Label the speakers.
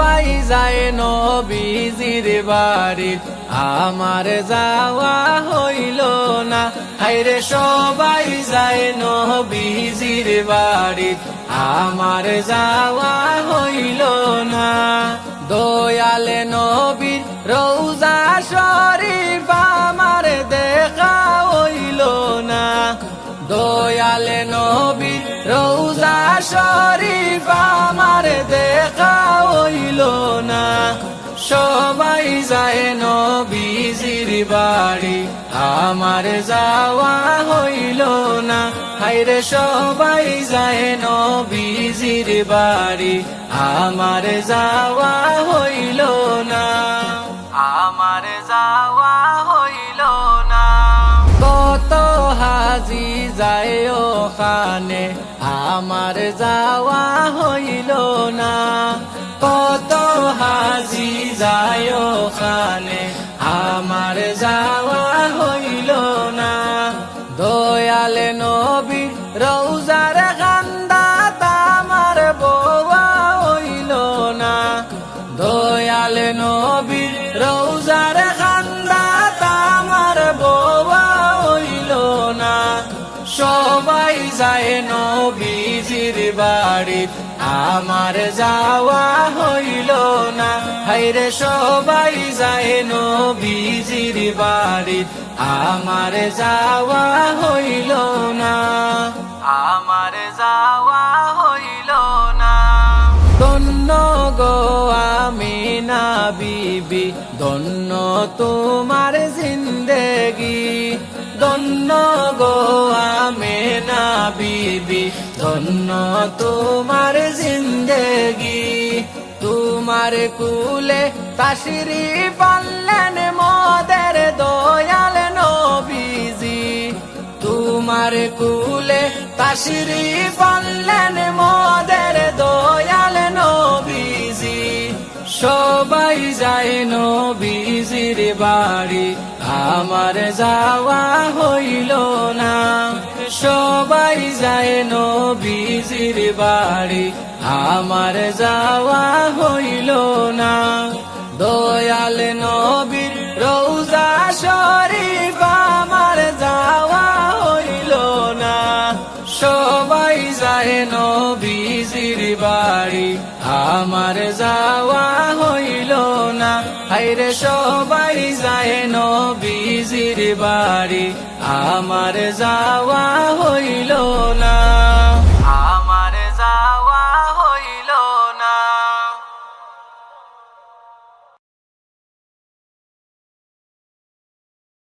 Speaker 1: সবাই যায় নবীজির বাড়ি, আমার যাওয়া হইল না। হায়রে সবাই যায় নবীজির বাড়ি, আমার যাওয়া হইল না। দয়াল নবীর রওজা শরীফ আমার দেখা হইল না। দয়াল নবীর রওজা শরীফ আমার দেখা হইল না। সবাই যায় নবীজির বাড়ি, আমার যাওয়া হইল না। হায়রে সবাই যায় নবীজির বাড়ি, আমার যাওয়া হইল না। আমার যাওয়া হইল না। কত হাজি যায় ওখানে, আমার যাওয়া হইল না। কত হাজি যায় ওখানে, আমার যাওয়া হইল না। দয়াল নবী রওজার কান্দাত আমার বোয়া হইল না। দয়াল নবী রওজার কান্দাত আমার বোয়া হইল না। সবাই যায় নবীজির বাড়ি, আমার যাওয়া হইল না। হায়রে সবাই যায় নবীজির বাড়ি, আমার যাওয়া হইল না। আমার যাওয়া হইল না। ধন্য গো আমিনা বিবি, ধন্য তোমার জিন্দেগি। ধন্য গো আমিনা বিবি, ধন্য তোমার জিন্দেগি। তোমার কুলে তাশরীফ আনলেন মোদের দয়াল নবীজি। তোমার কুলে তাশরীফ আনলেন মোদের দয়াল নবীজি। সবাই যায় নবীজির বাড়ি, আমার যাওয়া হইল না। সবাই যায় নবীজির বাড়ি, আমার যাওয়া হইল না। দয়াল নবীর রওজা শরীফ আমার যাওয়া হইল না। সবাই যায় নবীজির বাড়ি, আমার যাওয়া হইল না। হায়রে সবাই যায় নবীজির বাড়ি, আমার যাওয়া হইল না।